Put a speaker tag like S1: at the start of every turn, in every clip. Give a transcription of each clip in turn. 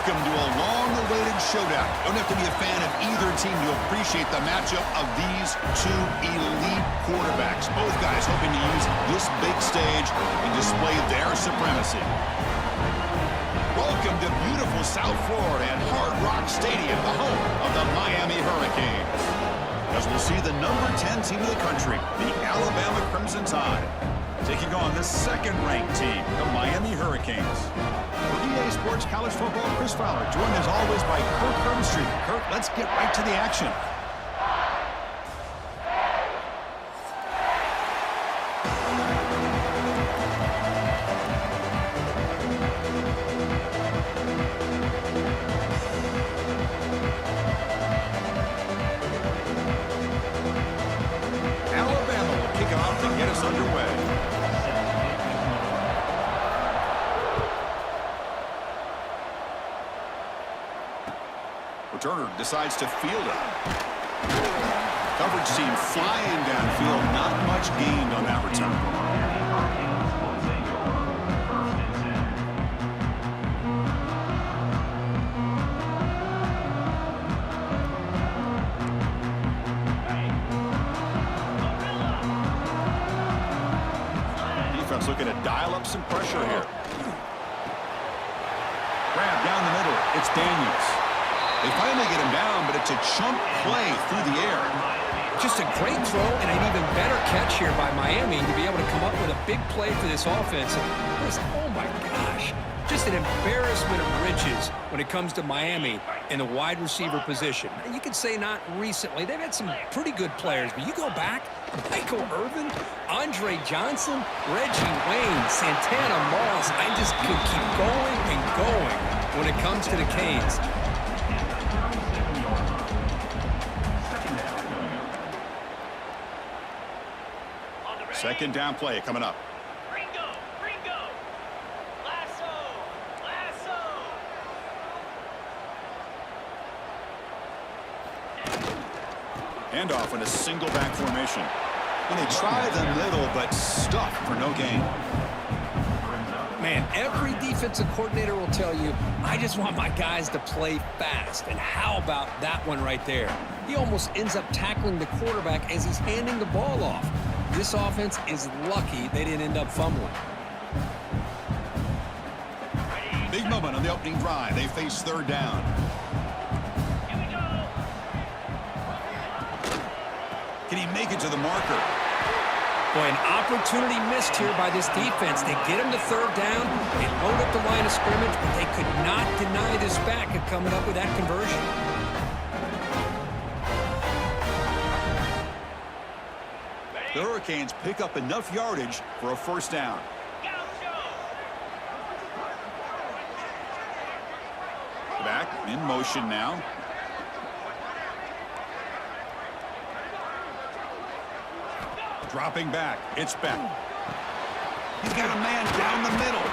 S1: Welcome to a long-awaited showdown. You don't have to be a fan of either team to appreciate the matchup of these two elite quarterbacks. Both guys hoping to use this big stage and display their supremacy. Welcome to beautiful South Florida and Hard Rock Stadium, the home of the Miami Hurricanes. As we'll see the number 10 team of the country, the Alabama Crimson Tide, taking on the second-ranked team, the Miami Hurricanes. For EA Sports College Football, Chris Fowler, joined as always by Kirk Herbstreit. Kirk, let's get right to the action. Alabama will kick it off to get us underway. Turner decides to field it. Coverage team flying downfield. Not much gained on that return. Defense looking to dial up some pressure here. Grab down the middle. It's Daniels. They finally get him down, but it's a chunk play through the air.
S2: Just a great throw and an even better catch here by Miami to be able to come up with a big play for this offense. Oh my gosh, just an embarrassment of riches when it comes to Miami in the wide receiver position. You could say not recently. They've had some pretty good players, but you go back, Michael Irvin, Andre Johnson, Reggie Wayne, Santana Moss. I just could keep going and going when it comes to the Canes.
S1: Second down play coming up.
S3: Ringo. Lasso.
S1: Handoff in a single back formation. And they try the middle, but stuffed for no gain.
S2: Man, every defensive coordinator will tell you, I just want my guys to play fast. And how about that one right there? He almost ends up tackling the quarterback as he's handing the ball off. This offense is lucky they didn't end up fumbling.
S1: Big moment on the opening drive. They face third down.
S3: Here we go.
S1: Can he make it to the marker?
S2: Boy, an opportunity missed here by this defense. They get him to third down. They load up the line of scrimmage, but they could not deny this back of coming up with that conversion.
S1: The Hurricanes pick up enough yardage for a first down. Back in motion now. Dropping back. It's Beck. He's got a man down the middle.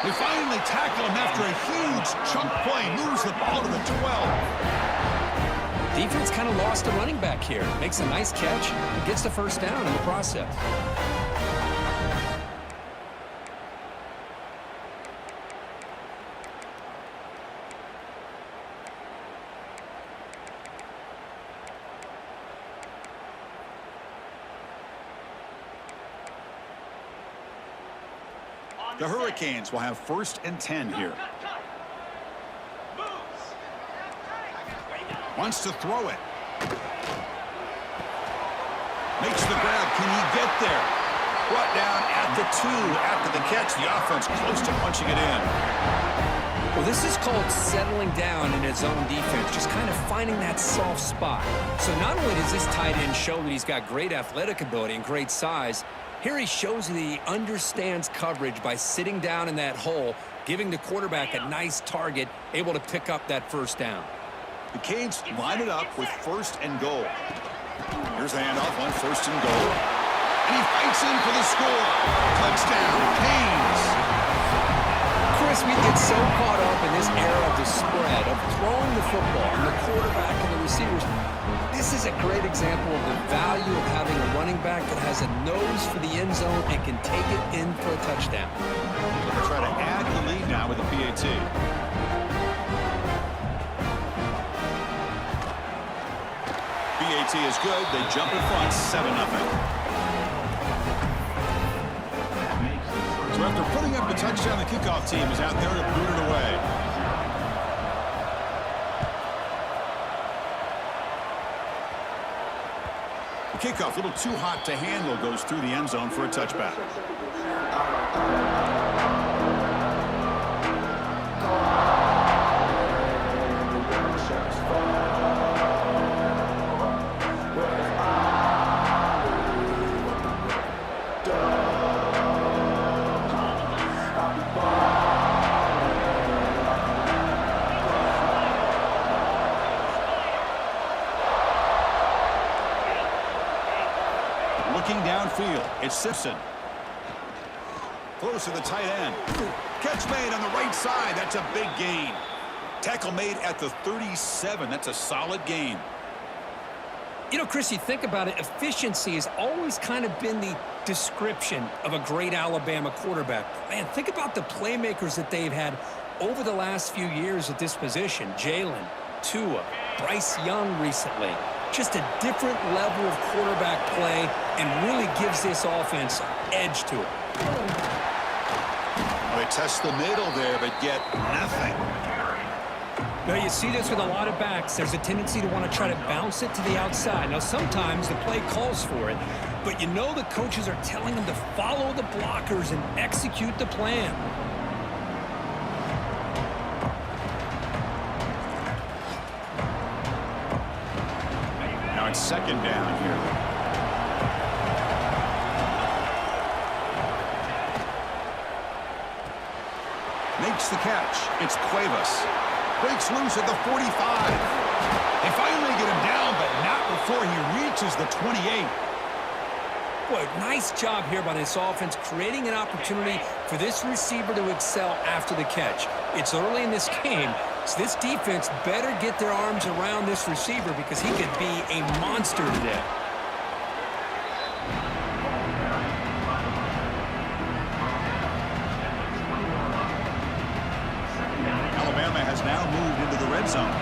S1: They finally tackle him after a huge chunk play. Moves the ball to the 12.
S2: Defense kind of lost a running back here. Makes a nice catch and gets the first down in the process.
S1: The Hurricanes will have first and 10 here. Wants to throw it. Makes the grab. Can he get there? Brought down at the 2 after the catch. The offense close to punching it in.
S2: Well, this is called settling down in his own defense, just kind of finding that soft spot. So not only does this tight end show that he's got great athletic ability and great size, here he shows that he understands coverage by sitting down in that hole, giving the quarterback a nice target, able to pick up that first down.
S1: The Canes line it up with first and goal. Here's the handoff on first and goal. And he fights in for the score. Touchdown, Canes.
S2: Chris, we get so caught up in this era of the spread, of throwing the football, and the quarterback and the receivers. This is a great example of the value of having a running back that has a nose for the end zone and can take it in for a touchdown.
S1: They'll try to add the lead now with a PAT. BAT is good. They jump in front 7-0. So after putting up the touchdown, the kickoff team is out there to boot it away. The kickoff, a little too hot to handle, goes through the end zone for a touchback. Looking downfield, it's Simpson. Close to the tight end. Catch made on the right side. That's a big gain. Tackle made at the 37. That's a solid gain.
S2: You know, Chris, you think about it, efficiency has always kind of been the description of a great Alabama quarterback. Man, think about the playmakers that they've had over the last few years at this position. Jalen, Tua, Bryce Young recently. Just a different level of quarterback play and really gives this offense edge to it.
S1: They test the middle there, but get nothing.
S2: Now, you see this with a lot of backs. There's a tendency to want to try to bounce it to the outside. Now, sometimes the play calls for it, but you know the coaches are telling them to follow the blockers and execute the plan.
S1: Now it's second down here. Makes the catch. It's Cuevas. Breaks loose at the 45. They finally get him down, but not before he reaches the 28.
S2: Boy, nice job here by this offense, creating an opportunity for this receiver to excel after the catch. It's early in this game, so this defense better get their arms around this receiver because he could be a monster today.
S1: Alabama has now moved into the red zone.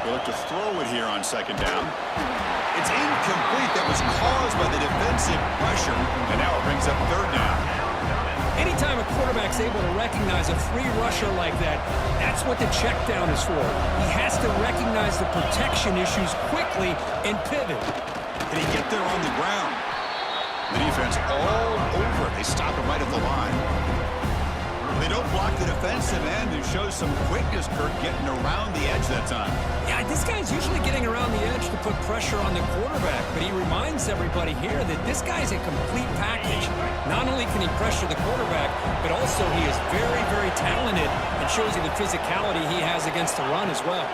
S1: They look to throw it here on second down. It's incomplete. That was caused by the defensive pressure, and now it brings up third down.
S2: Anytime a quarterback's able to recognize a free rusher like that, that's what the check down is for. He has to recognize the protection issues quickly and pivot.
S1: Did he get there on the ground? The defense all over it. They stop him right at the line. They don't block the defensive end, who shows some quickness, Kirk, getting around the edge that time.
S2: Yeah, this guy's usually getting around the edge to put pressure on the quarterback, but he reminds everybody here that this guy's a complete package. Not only can he pressure the quarterback, but also he is very, very talented and shows you the physicality he has against the run as well.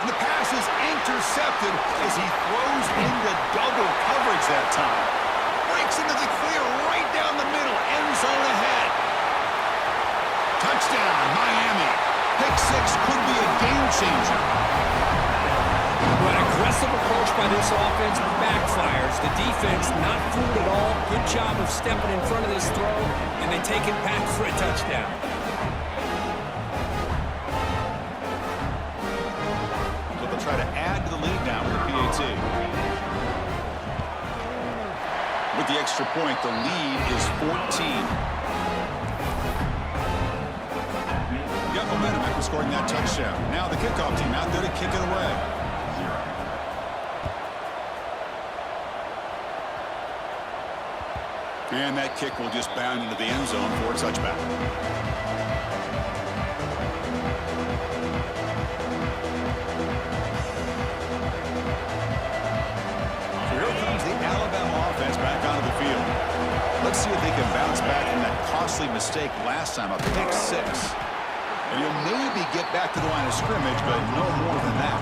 S1: And the pass is intercepted as he throws into double coverage that time. Breaks into the clear right down the middle, end zone ahead. Touchdown, Miami. Pick six could be a game changer.
S2: An aggressive approach by this offense backfires. The defense not fooled at all. Good job of stepping in front of this throw, and they take it back for a touchdown.
S1: So they'll try to add to the lead now with the PAT. With the extra point, the lead is 14. Got momentum after scoring that touchdown. Now the kickoff team out there to kick it away. And that kick will just bound into the end zone for a touchback. So here comes the Alabama offense back onto the field. Let's see if they can bounce back from that costly mistake last time, a pick six. And he'll maybe get back to the line of scrimmage, but no more than that.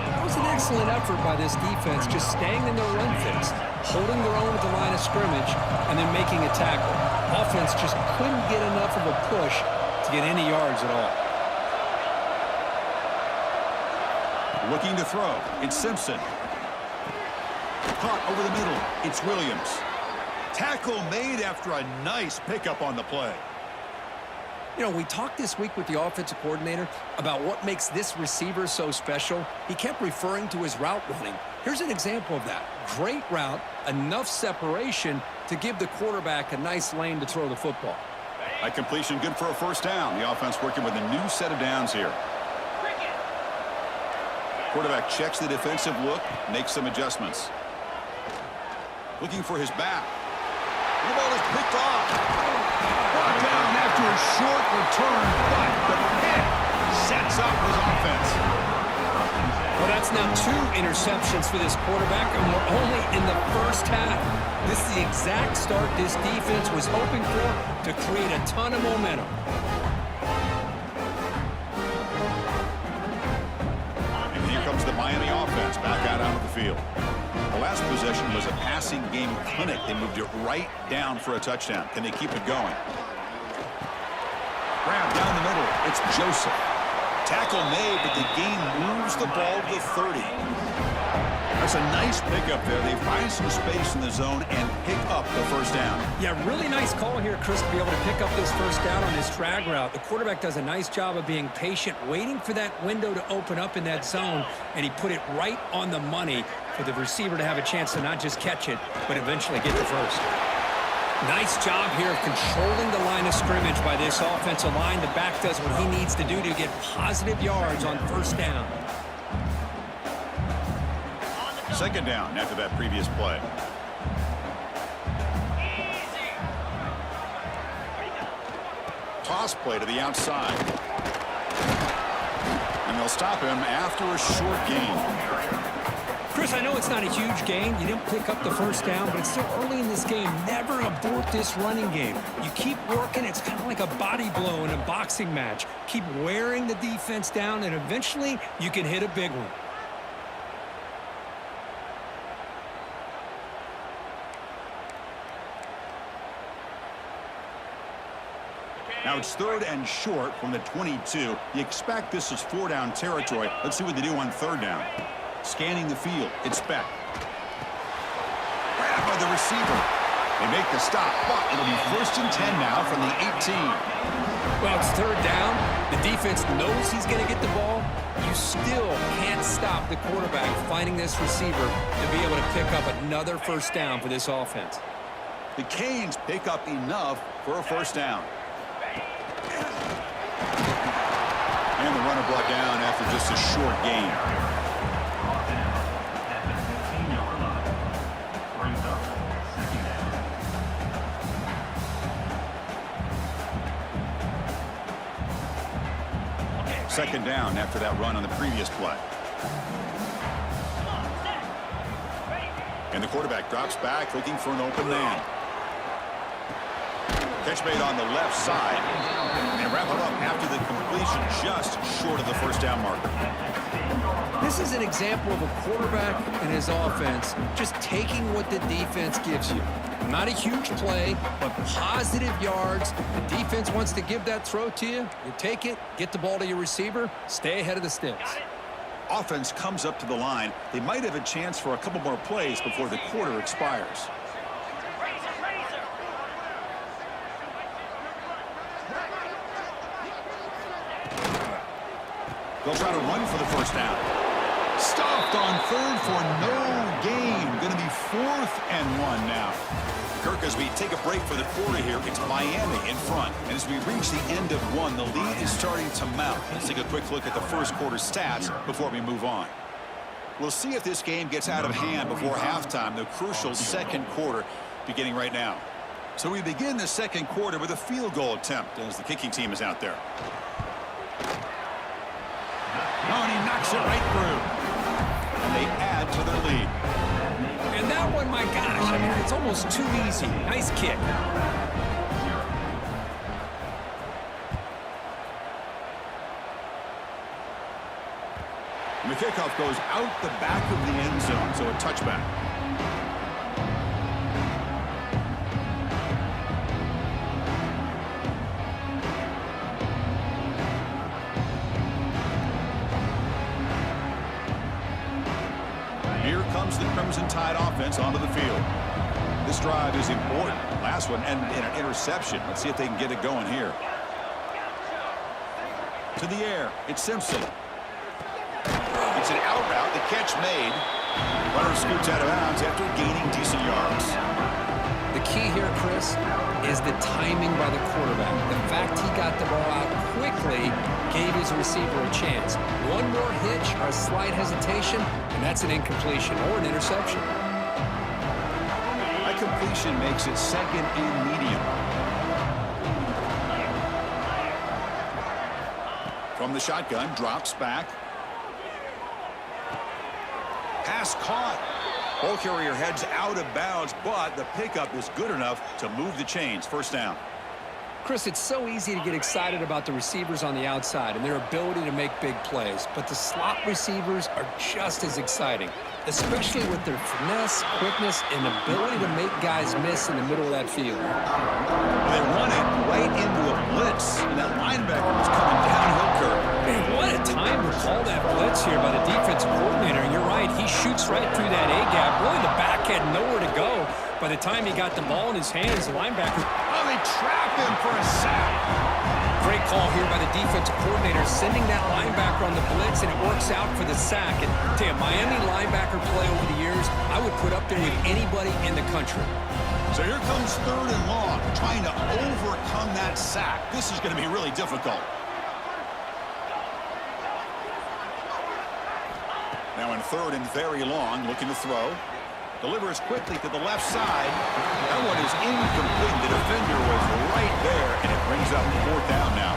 S2: That was an excellent effort by this defense, just staying in their run fix, holding their own at the line of scrimmage, and then making a tackle. Offense just couldn't get enough of a push to get any yards at all.
S1: Looking to throw. It's Simpson. Caught over the middle. It's Williams. Tackle made after a nice pickup on the play.
S2: You know, we talked this week with the offensive coordinator about what makes this receiver so special. He kept referring to his route running. Here's an example of that. Great route, enough separation to give the quarterback a nice lane to throw the football.
S1: A completion good for a first down. The offense working with a new set of downs here. Quarterback checks the defensive look, makes some adjustments. Looking for his back. The ball is picked off. Brought down after a short return, but the pick sets up his offense.
S2: Well, that's now 2 interceptions for this quarterback, and we're only in the first half. This is the exact start this defense was hoping for to create a ton of momentum.
S1: And here comes the Miami offense back out onto the field. The last possession was a passing game clinic. They moved it right down for a touchdown. Can they keep it going? Grab down the middle. It's Joseph. Tackle made, but the gain moves the ball to the 30. That's a nice pickup there. They find some space in the zone and pick up the first down.
S2: Yeah, really nice call here, Chris, to be able to pick up this first down on his drag route. The quarterback does a nice job of being patient, waiting for that window to open up in that zone, and he put it right on the money for the receiver to have a chance to not just catch it, but eventually get the first. Nice job here of controlling the line of scrimmage by this offensive line. The back does what he needs to do to get positive yards on first down.
S1: Second down after that previous play. Toss play to the outside. And they'll stop him after a short gain.
S2: Chris, I know it's not a huge gain. You didn't pick up the first down, but it's still early in this game. Never abort this running game. You keep working. It's kind of like a body blow in a boxing match. Keep wearing the defense down, and eventually you can hit a big one.
S1: Now it's 3rd and short from the 22. You expect this is 4-down territory. Let's see what they do on 3rd down. Scanning the field, it's Beck. Grab by the receiver. They make the stop, but it'll be 1st and 10 now from the 18.
S2: Well, it's 3rd down. The defense knows he's going to get the ball. You still can't stop the quarterback finding this receiver to be able to pick up another first down for this offense.
S1: The Canes pick up enough for a first down. And the runner brought down after just a short gain. Second down after that run on the previous play. And the quarterback drops back looking for an open man. Catch made on the left side. And wrap it up after the completion just short of the first down marker.
S2: This is an example of a quarterback and his offense just taking what the defense gives you. Not a huge play, but positive yards. The defense wants to give that throw to you. You take it, get the ball to your receiver, stay ahead of the sticks.
S1: Offense comes up to the line. They might have a chance for a couple more plays before the quarter expires. They'll try to run for the first down. Stopped on 3rd for no gain. Going to be 4th and 1 now. Kirk, as we take a break for the quarter here, it's Miami in front. And as we reach the end of 1, the lead is starting to mount. Let's take a quick look at the first quarter stats before we move on. We'll see if this game gets out of hand before halftime, the crucial second quarter beginning right now. So we begin the second quarter with a field goal attempt as the kicking team is out there. Oh, and he knocks it right through. And they add to their lead.
S2: And that one, my gosh, I mean, it's almost too easy. Nice kick.
S1: And the kickoff goes out the back of the end zone, so a touchback. Here comes the Crimson Tide offense onto the field. This drive is important. Last one ended in an interception. Let's see if they can get it going here. To the air. It's Simpson. It's an out route. The catch made. Runner scoots out of bounds after gaining decent yards.
S2: The key here, Chris, is the timing by the quarterback. The fact he got the ball out quickly gave his receiver a chance. One more hitch or a slight hesitation, and that's an incompletion or an interception.
S1: A completion makes it second and medium. From the shotgun, drops back. Pass caught. Ball carrier heads out of bounds, but the pickup is good enough to move the chains. First down.
S2: Chris, it's so easy to get excited about the receivers on the outside and their ability to make big plays, but the slot receivers are just as exciting, especially with their finesse, quickness, and ability to make guys miss in the middle of that field.
S1: They run it right into a blitz, and that linebacker was coming downhill curve.
S2: Man, what a time to call that blitz here by the defensive coordinator. And you're right, he shoots right through that A-gap. Really, the back had nowhere to go. By the time he got the ball in his hands, the linebacker...
S1: Oh, they trap him for a sack.
S2: Great call here by the defensive coordinator, sending that linebacker on the blitz, and it works out for the sack. And tell you, Miami linebacker play over the years, I would put up there with anybody in the country.
S1: So here comes third and long, trying to overcome that sack. This is going to be really difficult. Now in third and very long, looking to throw. Delivers quickly to the left side. That one is incomplete. The defender was right there, and it brings up fourth down now.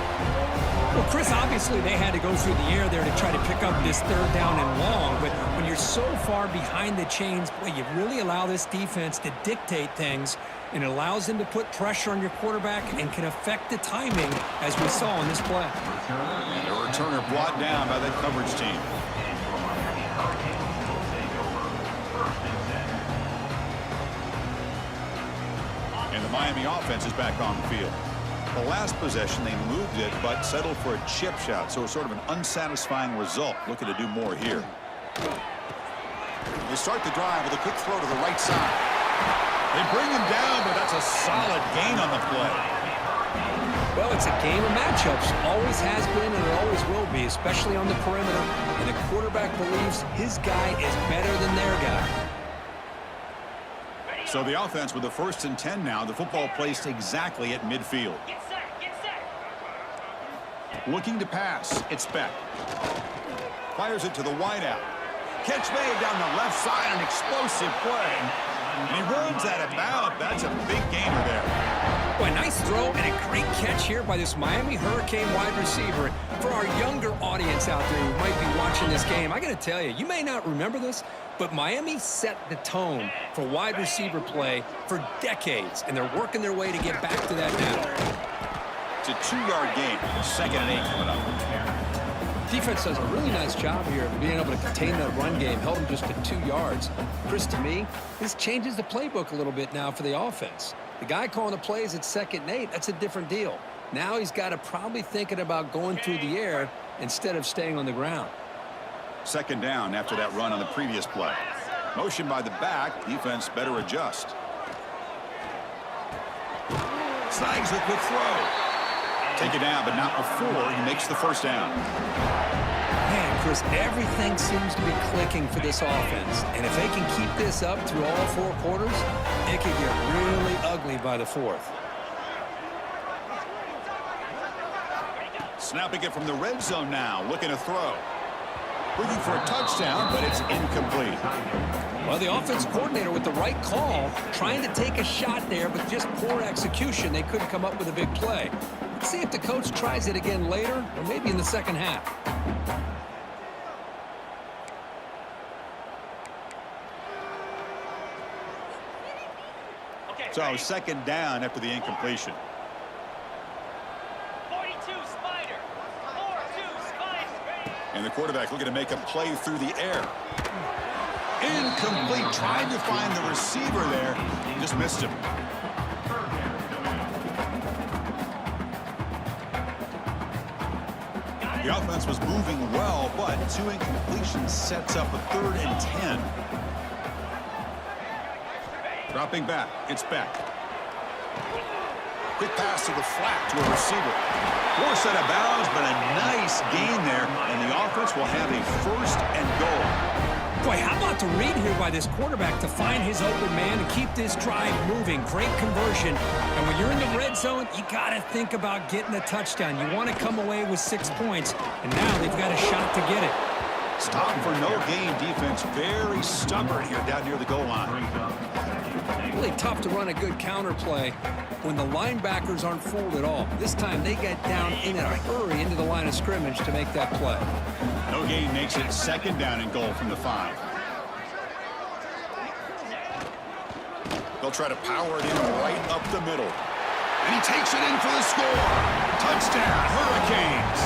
S2: Well, Chris, obviously they had to go through the air there to try to pick up this third down and long, but when you're so far behind the chains, boy, you really allow this defense to dictate things, and it allows them to put pressure on your quarterback and can affect the timing, as we saw in this play.
S1: And the returner brought down by that coverage team. And the Miami offense is back on the field. The last possession, they moved it, but settled for a chip shot, so it's sort of an unsatisfying result. Looking to do more here. They start the drive with a quick throw to the right side. They bring him down, but that's a solid gain on the play.
S2: Well, it's a game of matchups. Always has been, and it always will be, especially on the perimeter. And the quarterback believes his guy is better than their guy.
S1: So the offense with the 1st and 10 now. The football placed exactly at midfield.
S3: Get set, get set.
S1: Looking to pass. It's Beck. Fires it to the wideout. Catch made down the left side. An explosive play. And he runs that about. That's a big gainer there.
S2: Boy, nice throw and a great catch here by this Miami Hurricane wide receiver. For our younger audience out there who might be watching this game, I got to tell you, you may not remember this, but Miami set the tone for wide receiver play for decades, and they're working their way to get back to that now.
S1: It's a 2-yard gain. 2nd and 8 coming up.
S2: Defense does a really nice job here of being able to contain that run game, held them just to 2 yards. Chris, to me, this changes the playbook a little bit now for the offense. The guy calling the plays at 2nd and 8, that's a different deal. Now he's got to probably thinking about going through the air instead of staying on the ground.
S1: 2nd down after that run on the previous play. Motion by the back. Defense better adjust. Snags the quick throw. Take it down, but not before he makes the 1st down.
S2: Man, Chris, everything seems to be clicking for this offense. And if they can keep this up through all 4 quarters, it could get really ugly by the 4th.
S1: Snapping it from the red zone now. Looking to throw. Looking for a touchdown, but it's incomplete.
S2: Well, the offense coordinator with the right call, trying to take a shot there, but just poor execution. They couldn't come up with a big play. Let's see if the coach tries it again later, or maybe in the 2nd half.
S3: Okay,
S1: So
S3: ready.
S1: 2nd down after the incompletion.
S3: 42 Spider. 4-2 Spider.
S1: And the quarterback looking to make a play through the air. Incomplete. Trying to find the receiver there. Just missed him. The offense was moving well, but 2 incompletions sets up a 3rd and 10. Dropping back. It's Beck. Quick pass to the flat to a receiver. Forced out of bounds, but a nice gain there, and the offense will have a 1st and goal.
S2: Boy, how about the read here by this quarterback to find his open man and keep this drive moving. Great conversion. And when you're in the red zone, you got to think about getting a touchdown. You want to come away with 6 points, and now they've got a shot to get it.
S1: Stop for no gain defense. Very stubborn here down near the goal line.
S2: Really tough to run a good counter play when the linebackers aren't fooled at all. This time they get down in a hurry into the line of scrimmage to make that play.
S1: No gain makes it 2nd down and goal from the 5. They'll try to power it in right up the middle. And he takes it in for the score. Touchdown, Hurricanes.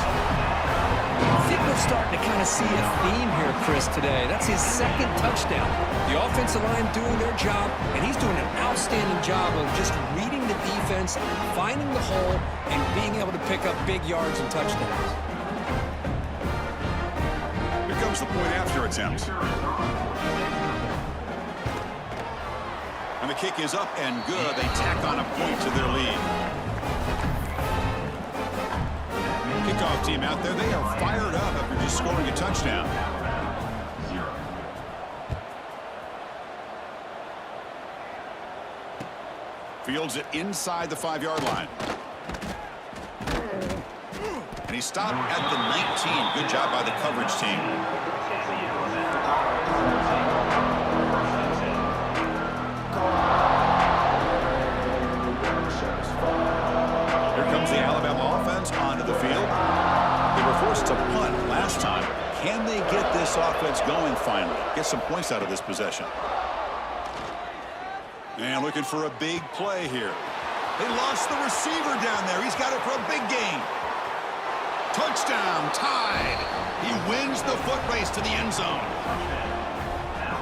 S2: I think we're starting to kind of see a theme here, Chris, today. That's his 2nd touchdown. The offensive line doing their job, and he's doing an outstanding job of just reading the defense, finding the hole, and being able to pick up big yards and touchdowns.
S1: Here comes the point after attempt. And the kick is up and good. They tack on a point to their lead. Kickoff team out there, they are fired up after just scoring a touchdown. Fields it inside the 5-yard line. And he stopped at the 19. Good job by the coverage team. Here comes the Alabama offense onto the field. They were forced to punt last time. Can they get this offense going finally? Get some points out of this possession. And looking for a big play here. They lost the receiver down there. He's got it for a big gain. Touchdown, tied. He wins the foot race to the end zone.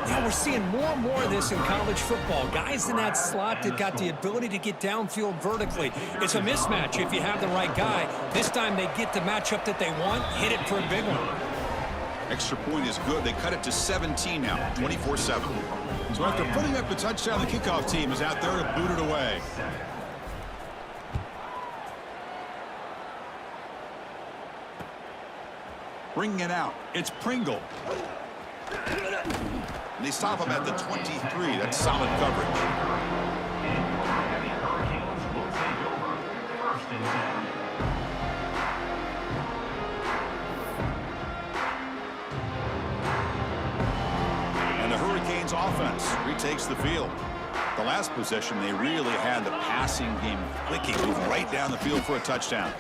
S2: Yeah, we're seeing more and more of this in college football. Guys in that slot that got the ability to get downfield vertically. It's a mismatch if you have the right guy. This time they get the matchup that they want, hit it for a big one.
S1: Extra point is good. They cut it to 17 now, 24-7. So after putting up the touchdown, the kickoff team is out there to boot it away. Bringing it out. It's Pringle. And they stop him at the 23. That's solid coverage. And the Hurricanes offense retakes the field. The last possession, they really had the passing game clicking, move right down the field for a touchdown.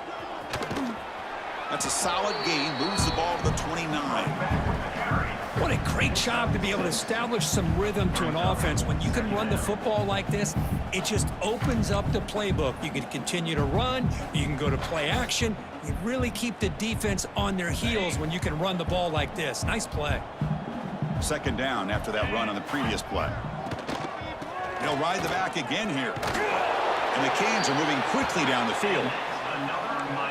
S1: That's a solid gain, moves the ball to the 29.
S2: What a great job to be able to establish some rhythm to an offense. When you can run the football like this, it just opens up the playbook. You can continue to run, you can go to play action. You really keep the defense on their heels when you can run the ball like this. Nice play.
S1: 2nd down after that run on the previous play. They'll ride the back again here. And the Canes are moving quickly down the field.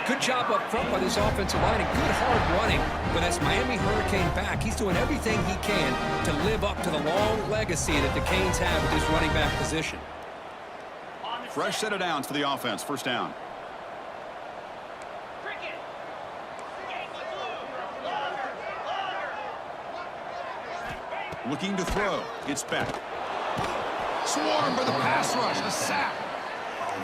S2: Good job up front by this offensive line and good hard running. But as Miami Hurricane back, he's doing everything he can to live up to the long legacy that the Canes have with his running back position.
S1: Fresh set of downs for the offense. 1st down. Looking to throw. It's back. Swarmed by the pass rush. A sack.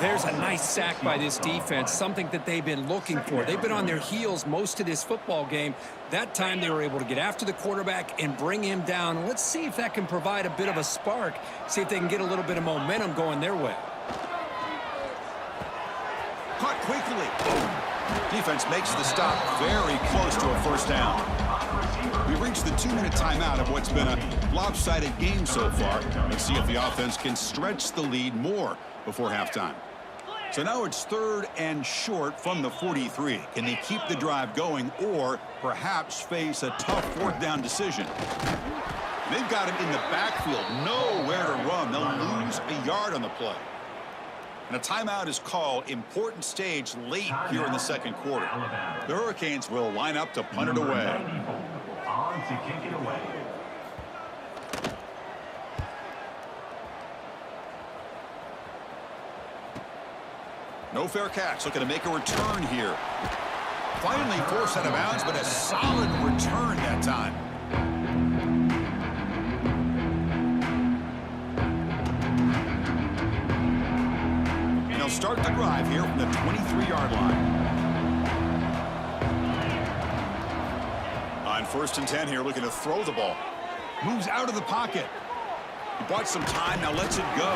S2: There's a nice sack by this defense, something that they've been looking for. They've been on their heels most of this football game. That time they were able to get after the quarterback and bring him down. Let's see if that can provide a bit of a spark, see if they can get a little bit of momentum going their way.
S1: Caught quickly. Defense makes the stop very close to a 1st down. We've reached the 2-minute timeout of what's been a lopsided game so far. Let's see if the offense can stretch the lead more before halftime. So now it's 3rd and short from the 43. Can they keep the drive going or perhaps face a tough 4th down decision? They've got him in the backfield, nowhere to run. They'll lose a yard on the play. And a timeout is called. Important stage late here in the 2nd quarter. The Hurricanes will line up to punt it away.
S4: On to kick it away.
S1: No fair catch. Looking to make a return here. Finally forced out of bounds, but a solid return that time. And he'll start the drive here from the 23-yard line. On 1st and 10 here, looking to throw the ball. Moves out of the pocket. He bought some time, now lets it go.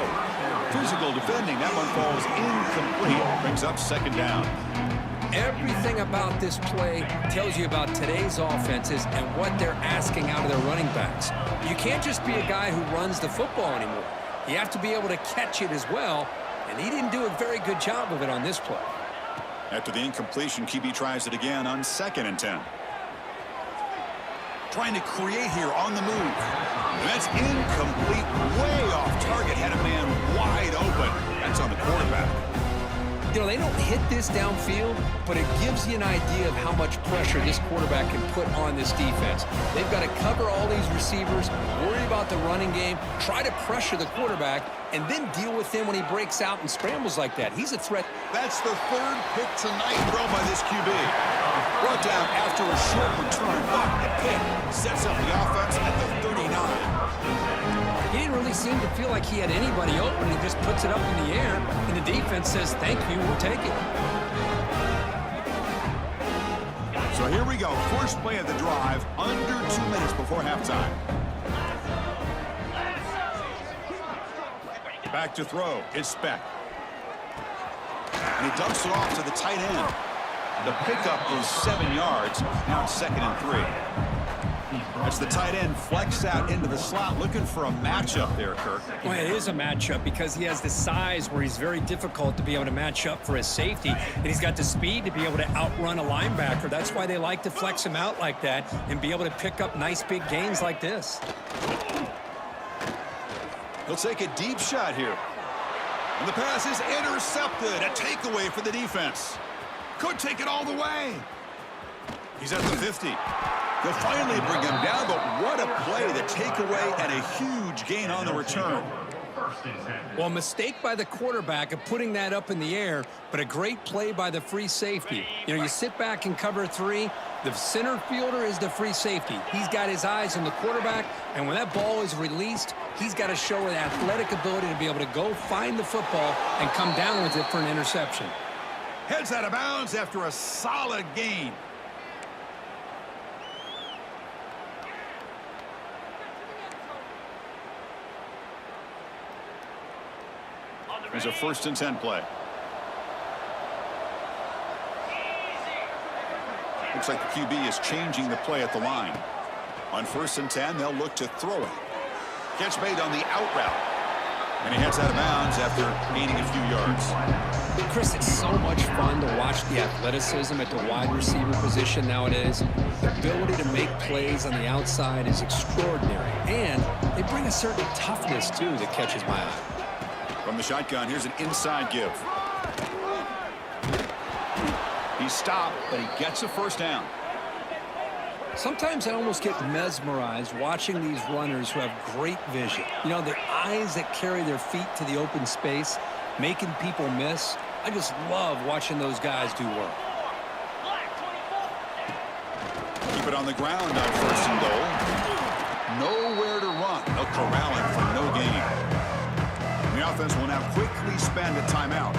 S1: Physical defending, that one falls incomplete. Brings up 2nd down.
S2: Everything about this play tells you about today's offenses and what they're asking out of their running backs. You can't just be a guy who runs the football anymore. You have to be able to catch it as well, and he didn't do a very good job of it on this play.
S1: After the incompletion, QB tries it again on 2nd and 10. Trying to create here on the move. And that's incomplete, way off target. Had a man wide open. That's on the quarterback.
S2: You know, they don't hit this downfield, but it gives you an idea of how much pressure this quarterback can put on this defense. They've got to cover all these receivers, worry about the running game, try to pressure the quarterback, and then deal with him when he breaks out and scrambles like that. He's a threat.
S1: That's the 3rd pick tonight thrown by this QB. Brought down after a short return, but the pick sets up the offense at the 39.
S2: He didn't really seem to feel like he had anybody open. He just puts it up in the air, and the defense says, thank you, we'll take it.
S1: So here we go. First play of the drive, under 2 minutes before halftime. Back to throw. It's Speck. And he dumps it off to the tight end. The pickup is 7 yards. Now it's 2nd and 3. As the tight end flex out into the slot, looking for a matchup there, Kirk.
S2: Well, it is a matchup because he has the size where he's very difficult to be able to match up for his safety, and he's got the speed to be able to outrun a linebacker. That's why they like to flex him out like that and be able to pick up nice big gains like this.
S1: He'll take a deep shot here. And the pass is intercepted. A takeaway for the defense. Could take it all the way. He's at the 50. They'll finally bring him down, but what a play. The takeaway and a huge gain on the return.
S2: Well, a mistake by the quarterback of putting that up in the air, but a great play by the free safety. You know, you sit back and cover 3. The center fielder is the free safety. He's got his eyes on the quarterback, and when that ball is released, he's got to show an athletic ability to be able to go find the football and come down with it for an interception.
S1: Heads out of bounds after a solid gain. There's a 1st and 10 play. Looks like the QB is changing the play at the line. On 1st and 10, they'll look to throw it. Catch made on the out route. And he heads out of bounds after gaining a few yards.
S2: Chris, it's so much fun to watch the athleticism at the wide receiver position nowadays. The ability to make plays on the outside is extraordinary. And they bring a certain toughness, too, that catches my eye.
S1: From the shotgun, here's an inside give. He's stopped, but he gets a 1st down.
S2: Sometimes I almost get mesmerized watching these runners who have great vision. You know, the eyes that carry their feet to the open space, making people miss. I just love watching those guys do work.
S1: Keep it on the ground on 1st and goal. Nowhere to run. They'll corral him for no gain. The offense will now quickly spend a timeout.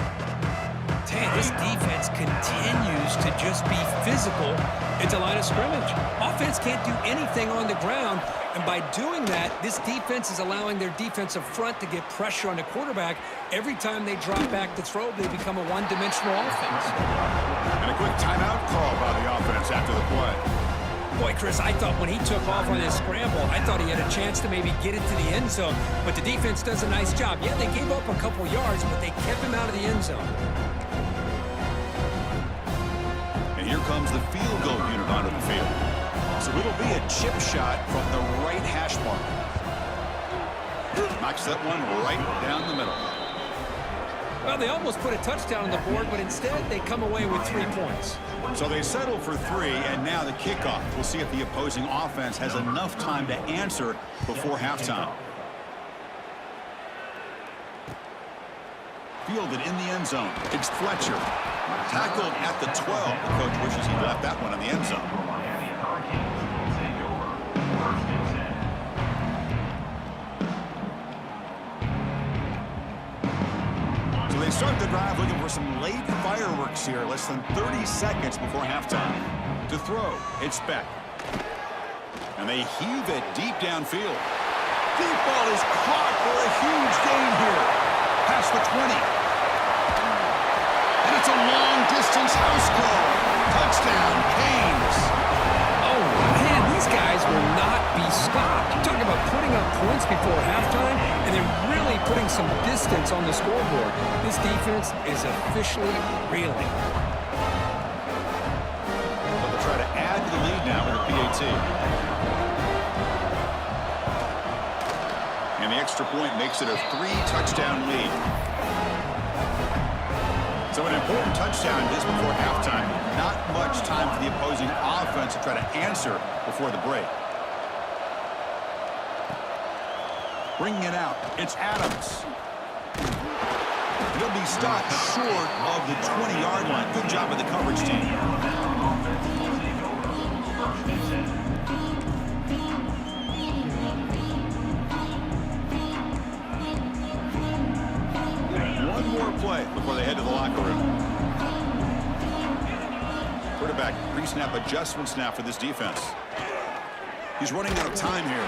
S2: Man, this defense continues to just be physical at the line of scrimmage. Offense can't do anything on the ground, and by doing that, this defense is allowing their defensive front to get pressure on the quarterback. Every time they drop back to throw, they become a one-dimensional offense.
S1: And a quick timeout call by the offense after the play.
S2: Boy, Chris, I thought when he took off on his scramble, I thought he had a chance to maybe get it to the end zone, but the defense does a nice job. Yeah, they gave up a couple yards, but they kept him out of the end zone.
S1: And here comes the field goal unit onto the field. So it'll be a chip shot from the right hash mark. Knocks that one right down the middle.
S2: Well, they almost put a touchdown on the board, but instead they come away with 3 points.
S1: So they settle for 3, and now the kickoff. We'll see if the opposing offense has enough time to answer before halftime. Fielded in the end zone. It's Fletcher. Tackled at the 12. The coach wishes he left that one in the end zone.
S4: The Miami Hurricanes take over. First and 10.
S1: So they start the drive looking for some late fireworks here. Less than 30 seconds before halftime. To throw, it's Beck. And they heave it deep downfield. Deep ball is caught for a huge gain here. Past the 20. And it's a long-distance house call. Touchdown, Canes.
S2: Oh, man, these guys will not be stopped. You're talking about putting up points before halftime and then really putting some distance on the scoreboard. This defense is officially reeling.
S1: They'll try to add to the lead now with a PAT. And the extra point makes it a 3-touchdown lead. So an important touchdown just before halftime. Not much time for the opposing offense to try to answer before the break. Bringing it out, it's Adams. He'll be stopped short of the 20-yard line. Good job of the coverage team. One more play before they head to the locker room. Quarterback pre-snap adjustments now for this defense. He's running out of time here.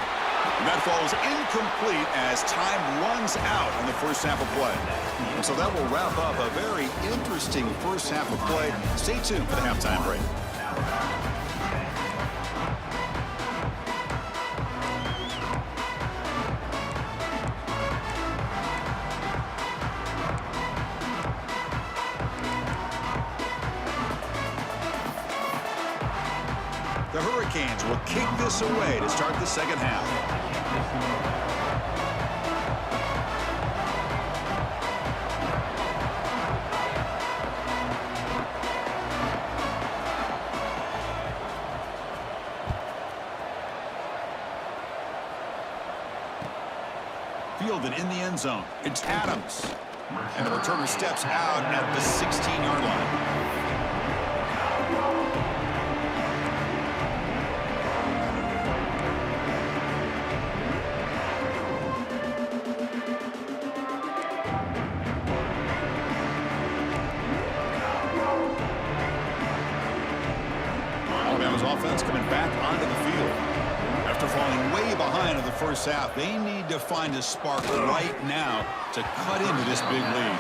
S1: And that falls incomplete as time runs out in the first half of play. And so that will wrap up a very interesting first half of play. Stay tuned for the halftime break. The Hurricanes will kick this away to start the second half. Fielded in the end zone. It's Adams. And the returner steps out at the 16-yard line. Offense coming back onto the field. After falling way behind in the first half, they need to find a spark right now to cut into this big lead.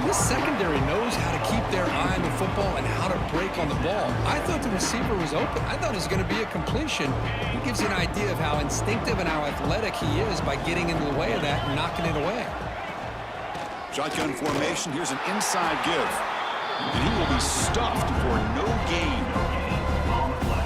S2: This secondary knows how to keep their eye on the football and how to break on the ball. I thought the receiver was open. I thought it was going to be a completion. It gives you an idea of how instinctive and how athletic he is by getting into the way of that and knocking it away.
S1: Shotgun formation. Here's an inside give. And he will be stuffed for no gain.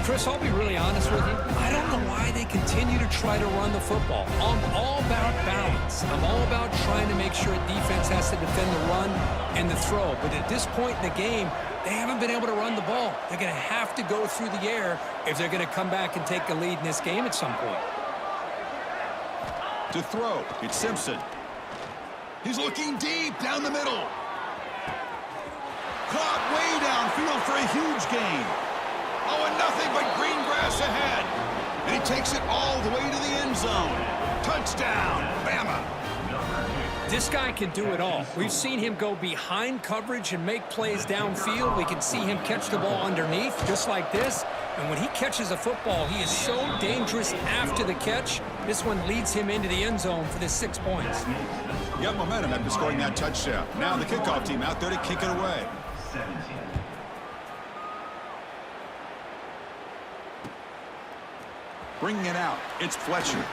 S2: Chris, I'll be really honest with you. I don't know why they continue to try to run the football. I'm all about balance. I'm all about trying to make sure a defense has to defend the run and the throw. But at this point in the game, they haven't been able to run the ball. They're going to have to go through the air if they're going to come back and take the lead in this game at some point.
S1: To throw, it's Simpson. He's looking deep down the middle. Caught way downfield for a huge gain. Oh, and nothing but green grass ahead. And he takes it all the way to the end zone. Touchdown, Bama.
S2: This guy can do it all. We've seen him go behind coverage and make plays downfield. We can see him catch the ball underneath, just like this. And when he catches a football, he is so dangerous after the catch. This one leads him into the end zone for the 6 points.
S1: He got momentum after scoring that touchdown. Now the kickoff team out there to kick it away.
S4: 17.
S1: Bringing it out, it's Fletcher.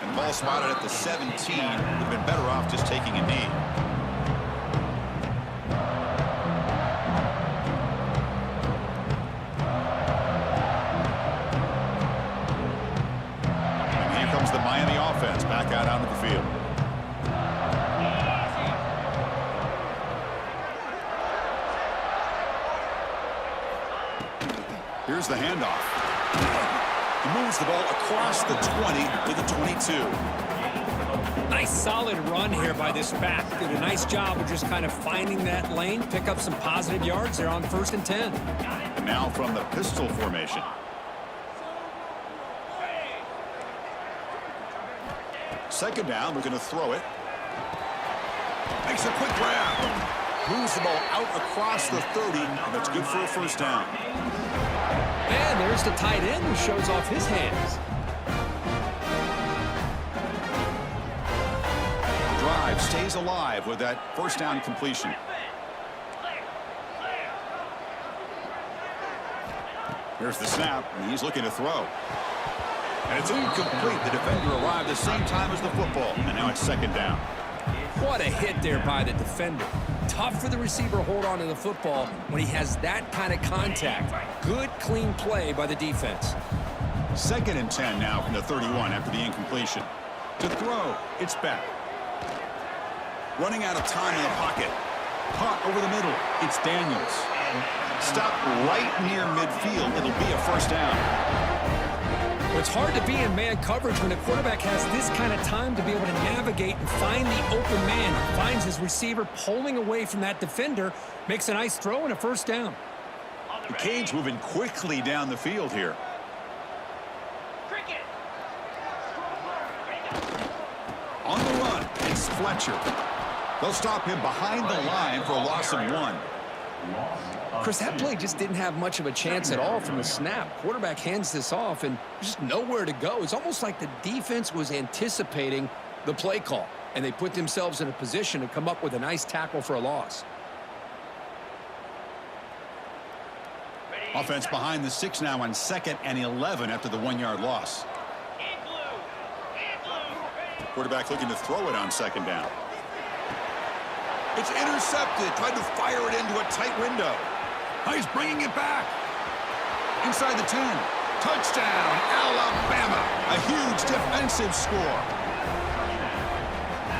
S1: And the ball spotted at the 17. Would have been better off just taking a knee. And here comes the Miami offense back out onto the field. Here's the handoff. He moves the ball across the 20 to the 22.
S2: Nice solid run here by this back. Did a nice job of just kind of finding that lane, pick up some positive yards there on 1st and 10.
S1: And now from the pistol formation. Second down, we're going to throw it. Makes a quick grab. Moves the ball out across the 30, and that's good for a first down.
S2: And there's the tight end who shows off his hands.
S1: Drive stays alive with that first down completion. Here's the snap, and he's looking to throw. And it's incomplete. The defender arrived the same time as the football, and now it's second down.
S2: What a hit there by the defender. Tough for the receiver to hold on to the football when he has that kind of contact. Good, clean play by the defense.
S1: 2nd and 10 now from the 31 after the incompletion. To throw, it's back. Running out of time in the pocket. Caught over the middle. It's Daniels. Stopped right near midfield. It'll be a first down.
S2: Well, it's hard to be in man coverage when the quarterback has this kind of time to be able to navigate and find the open man. Finds his receiver pulling away from that defender. Makes a nice throw and a first down.
S1: The Canes moving quickly down the field here.
S3: Cricket.
S1: On the run, it's Fletcher. They'll stop him behind the line for a loss of 1.
S2: Chris, that play just didn't have much of a chance at all from the snap. Quarterback hands this off, and there's just nowhere to go. It's almost like the defense was anticipating the play call, and they put themselves in a position to come up with a nice tackle for a loss.
S1: Offense behind the 6 now on 2nd and 11 after the 1-yard loss. Quarterback looking to throw it on 2nd down. It's intercepted. Tried to fire it into a tight window. Oh, he's bringing it back. Inside the 10. Touchdown, Alabama. A huge defensive score.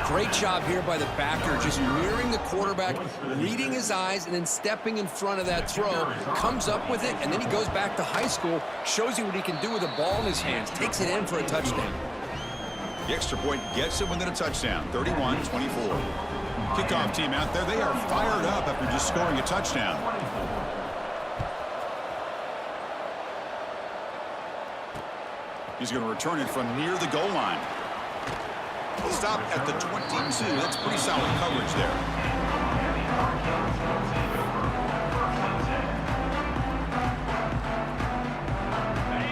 S2: Great job here by the backer, just mirroring the quarterback, reading his eyes, and then stepping in front of that throw. Comes up with it, and then he goes back to high school, shows you what he can do with the ball in his hands, takes it in for a touchdown.
S1: The extra point gets him within a touchdown, 31-24. Kickoff team out there, they are fired up after just scoring a touchdown. He's going to return it from near the goal line. Stop at the 22. That's pretty solid coverage there.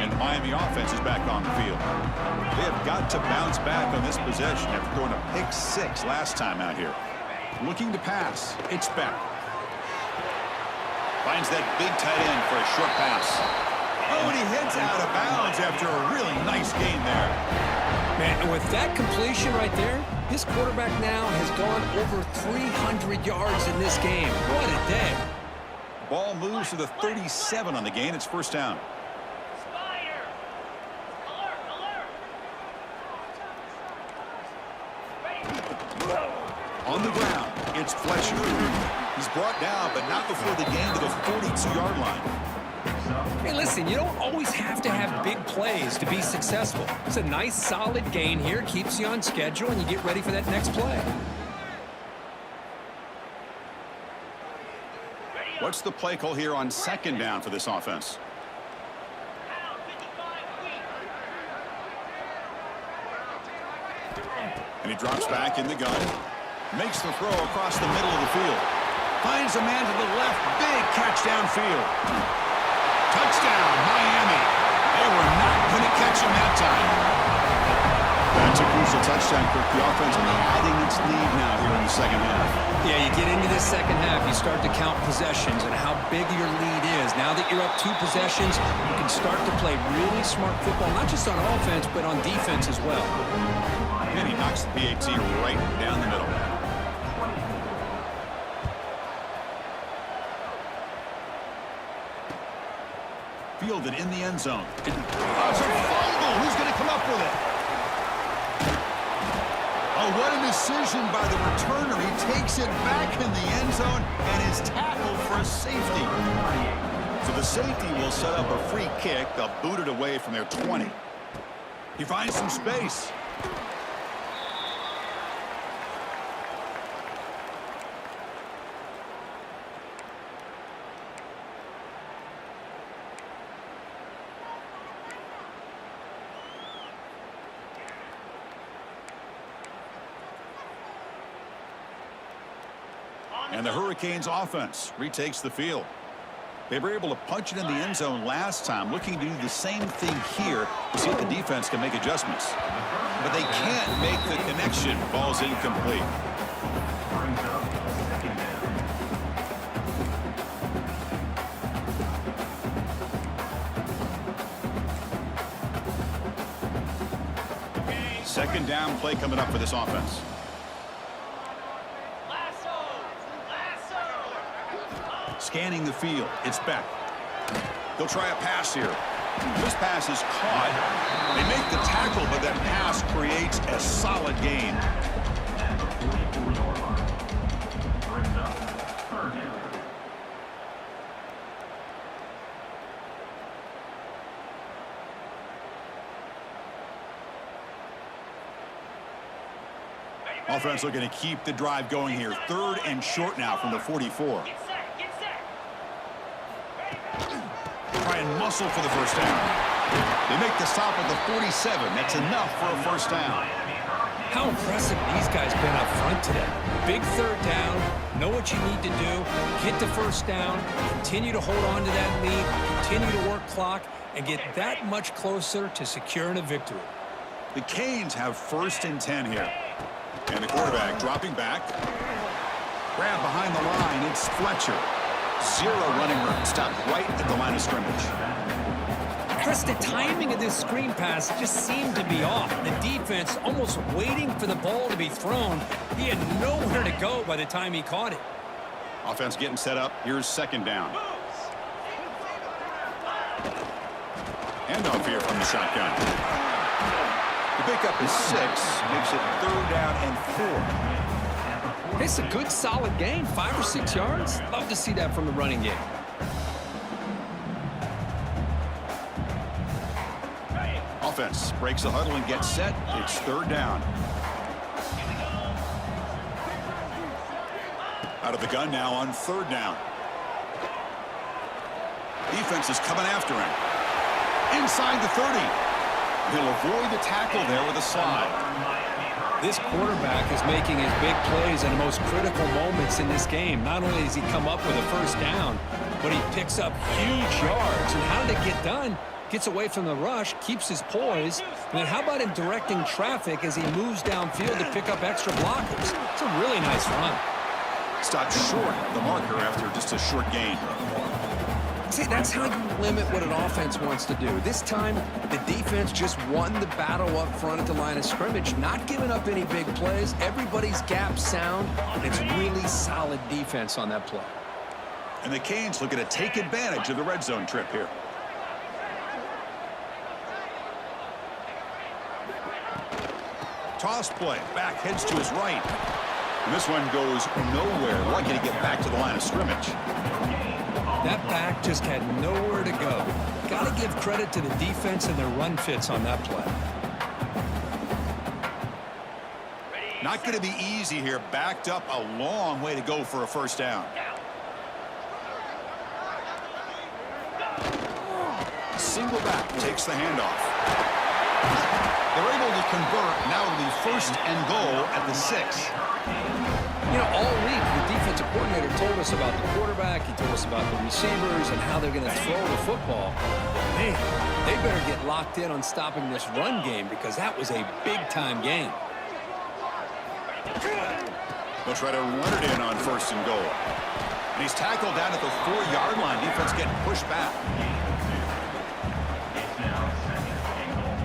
S1: And the Miami offense is back on the field. They have got to bounce back on this possession after throwing a pick 6 last time out here. Looking to pass. It's back. Finds that big tight end for a short pass. Oh, and he heads out of bounds after a really nice gain there.
S2: Man, and with that completion right there, this quarterback now has gone over 300 yards in this game. What a day.
S1: Ball moves to the 37 on the gain. It's first down.
S3: Spider. Alert.
S1: On the ground, it's Fletcher. He's brought down, but not before the gain to the 42-yard line.
S2: Hey, listen, you don't always have to have big plays to be successful. It's a nice, solid gain here, keeps you on schedule, and you get ready for that next play.
S1: What's the play call here on 2nd down for this offense? And he drops back in the gun. Makes the throw across the middle of the field. Finds a man to the left. Big catch downfield. Touchdown, Miami. They were not going to catch him that time. That's a crucial touchdown for the offense adding its lead now here in the second half.
S2: Yeah, you get into this second half, you start to count possessions and how big your lead is. Now that you're up 2 possessions, you can start to play really smart football, not just on offense, but on defense as well.
S1: And he knocks the PAT right down the middle. Fielded in the end zone. It's a fumble. Who's going to come up with it? Oh, what a decision by the returner. He takes it back in the end zone and is tackled for a safety. So the safety will set up a free kick. They'll boot it away from their 20. He finds some space. And the Hurricanes offense retakes the field. They were able to punch it in the end zone last time, looking to do the same thing here to see if the defense can make adjustments. But they can't make the connection. Ball's incomplete.
S4: Brings up second down.
S1: Second down play coming up for this offense.
S3: Lasso! Lasso!
S1: Scanning the field. It's Beck. They'll try a pass here. This pass is caught. They make the tackle, but that pass creates a solid gain.
S4: At the 44-yard line. Brings up third down.
S1: Offense looking to keep the drive going here. Third and short now from the 44.
S3: Get set! Get set!
S1: Try and muscle for the first down. They make the stop at the 47. That's enough for a first down.
S2: How impressive these guys been up front today. Big third down, know what you need to do, get the first down, continue to hold on to that lead, continue to work clock, and get that much closer to securing a victory.
S1: The Canes have first and 10 here. And the quarterback dropping back. Grab behind the line. It's Fletcher. Zero running room. Stopped right at the line of scrimmage.
S2: Chris, the timing of this screen pass just seemed to be off. The defense almost waiting for the ball to be thrown. He had nowhere to go by the time he caught it.
S1: Offense getting set up. Here's second down. Handoff here from the shotgun. The pickup is 6. Makes it third down and 4.
S2: It's a good, solid gain. 5 or 6 yards. Love to see that from the running game.
S1: Offense breaks the huddle and gets set. It's third down. Out of the gun now on third down. Defense is coming after him. Inside the 30. He'll avoid the tackle there with a slide.
S2: This quarterback is making his big plays in the most critical moments in this game. Not only does he come up with a first down, but he picks up huge yards. And how did it get done? Gets away from the rush, keeps his poise. And then how about him directing traffic as he moves downfield to pick up extra blockers? It's a really nice run.
S1: Stopped short of the marker after just a short gain.
S2: See, that's how you limit what an offense wants to do. This time, the defense just won the battle up front at the line of scrimmage, not giving up any big plays. Everybody's gap sound, and it's really solid defense on that play.
S1: And the Canes looking to take advantage of the red zone trip here. Toss play. Back heads to his right. And this one goes nowhere. Lucky to get back to the line of scrimmage.
S2: That back just had nowhere to go. Got to give credit to the defense and their run fits on that play.
S1: Not going to be easy here. Backed up a long way to go for a first down. Single back takes the handoff. They're able to convert now to the first and goal at the 6.
S2: You know, all week, the defensive coordinator told us about the quarterback. He told us about the receivers and how they're going to throw the football. Man, they better get locked in on stopping this run game because that was a big-time game.
S1: They'll try to run it in on first and goal. And he's tackled down at the 4-yard line. Defense getting pushed back.
S4: It's now second and goal.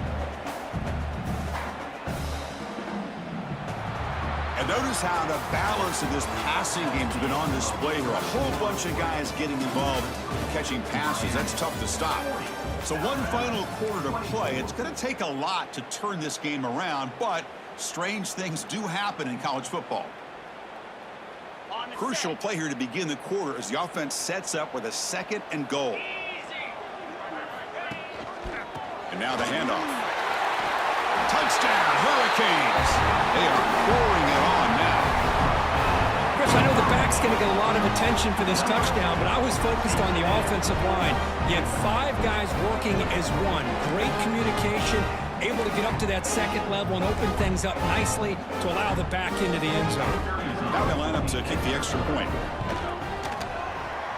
S1: And notice how the balance of this passing game has been on display here. A whole bunch of guys getting involved catching passes. That's tough to stop. So one final quarter to play. It's going to take a lot to turn this game around, but strange things do happen in college football. Crucial play here to begin the quarter as the offense sets up with a second and goal. And now the handoff. Touchdown, Hurricanes. They are pouring it on now.
S2: Chris, I know the back's going to get a lot of attention for this touchdown, but I was focused on the offensive line. You had 5 guys working as one. Great communication, able to get up to that second level and open things up nicely to allow the back into the end zone.
S1: Now they line up to kick the extra point.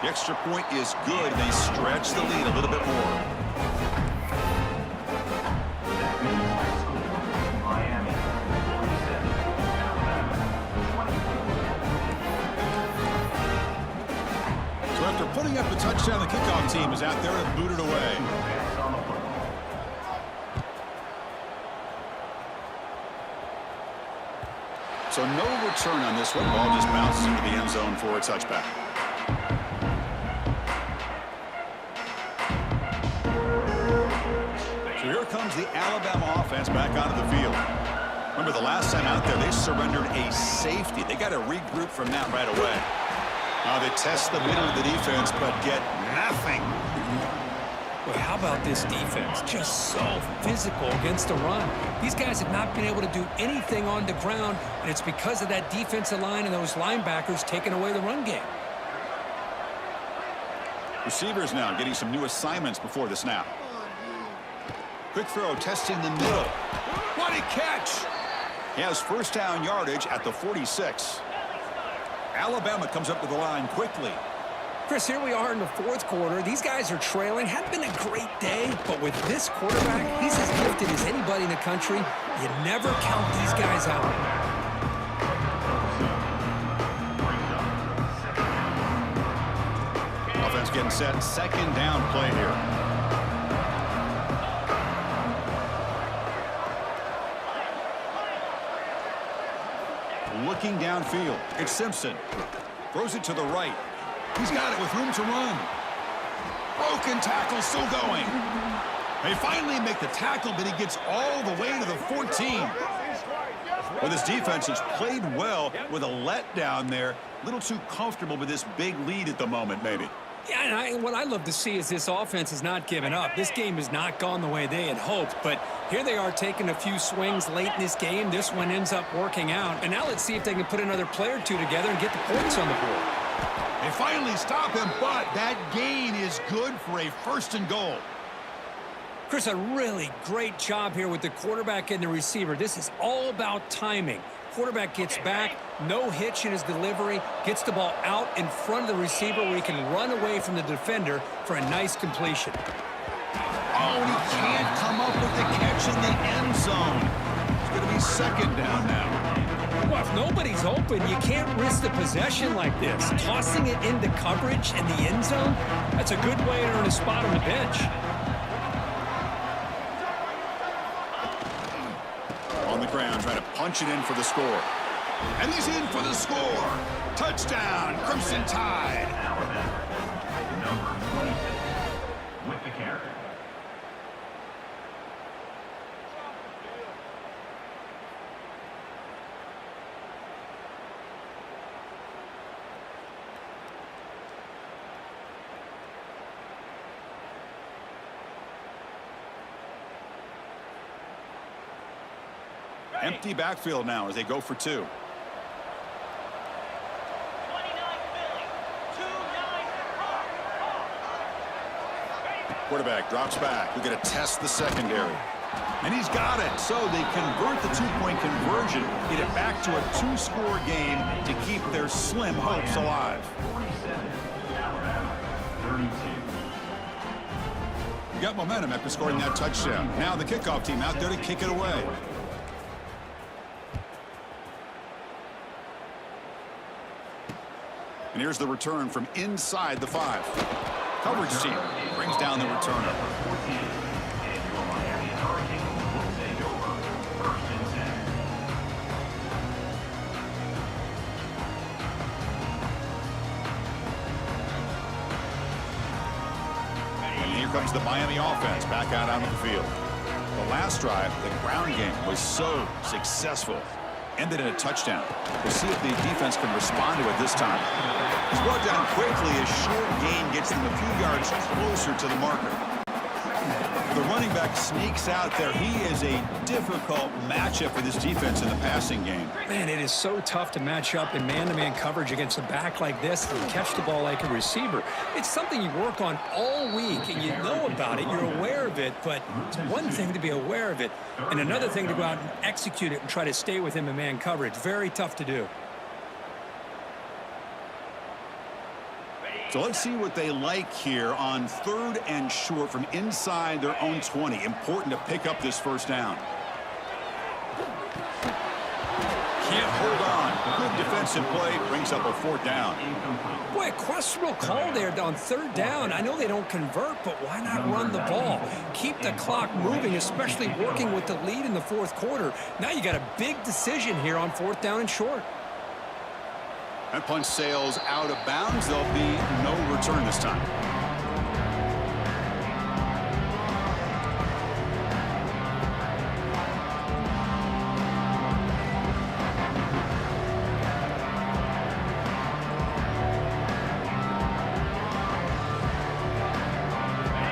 S1: The extra point is good. They stretch the lead a little bit more.
S4: Miami 47, Alabama 20.
S1: So after putting up the touchdown, the kickoff team is out there to boot it away.
S4: Pass on the football.
S1: So no return on this one. Ball just bounces into the end zone for a touchback. So here comes the Alabama offense back onto the field. Remember the last time out there, they surrendered a safety. They got to regroup from that right away. Now they test the middle of the defense, but get nothing.
S2: Well, how about this defense? Just so physical against the run. These guys have not been able to do anything on the ground, and it's because of that defensive line and those linebackers taking away the run game.
S1: Receivers now getting some new assignments before the snap. Quick throw, testing the middle. What a catch! He has first down yardage at the 46. Alabama comes up to the line quickly.
S2: Chris, here we are in the fourth quarter. These guys are trailing. Hadn't been a great day, but with this quarterback, he's as gifted as anybody in the country. You never count these guys out.
S1: Offense getting set. Second down play here. Looking downfield. It's Simpson. Throws it to the right. He's got it with room to run. Broken tackle still going. They finally make the tackle, but he gets all the way to the 14. Well, this defense has played well with a letdown there. A little too comfortable with this big lead at the moment, maybe.
S2: Yeah, and what I love to see is this offense has not given up. This game has not gone the way they had hoped, but here they are taking a few swings late in this game. This one ends up working out, and now let's see if they can put another play or two together and get the points on the board.
S1: They finally stop him, but that gain is good for a first and goal.
S2: Chris, a really great job here with the quarterback and the receiver. This is all about timing. Quarterback gets back, no hitch in his delivery, gets the ball out in front of the receiver where he can run away from the defender for a nice completion.
S1: Oh, and he can't come up with the catch in the end zone. It's going to be second down now.
S2: Well, if nobody's open, you can't risk the possession like this. Tossing it into coverage in the end zone, that's a good way to earn a spot on the bench.
S1: On the ground, trying to punch it in for the score. And he's in for the score. Touchdown, Crimson Tide.
S4: Alabama, number 26, with the carry.
S1: Empty backfield now as they go for two.
S3: 29 Philly. 2-9
S1: Quarterback drops back. We're going to test the secondary. And he's got it. So they convert the two-point conversion, get it back to a two-score game to keep their slim hopes alive.
S4: 47, Alabama 32.
S1: We got momentum after scoring that touchdown. Now the kickoff team out there to kick it away. And here's the return from inside the 5. Coverage team brings down the returner.
S4: 14, and your Miami Hurricanes will take over first and 10.
S1: And here comes the Miami offense back out onto the field. The last drive, the ground game was so successful. Ended in a touchdown. We'll see if the defense can respond to it this time. He's brought down quickly. A short gain gets them a few yards closer to the marker. The running back sneaks out there. He is a difficult matchup for this defense in the passing game.
S2: Man, it is so tough to match up in man-to-man coverage against a back like this and catch the ball like a receiver. It's something you work on all week, and you know about it. You're aware of it, but it's one thing to be aware of it, and another thing to go out and execute it and try to stay with him in man coverage. Very tough to do.
S1: So let's see what they like here on 3rd and short from inside their own 20. Important to pick up this first down. Can't hold on. Good defensive play. Brings up a 4th down.
S2: Boy, a questionable call there on 3rd down. I know they don't convert, but why not run the ball? Keep the clock moving, especially working with the lead in the 4th quarter. Now you got a big decision here on 4th down and short.
S1: That punt sails out of bounds. There'll be no return this time.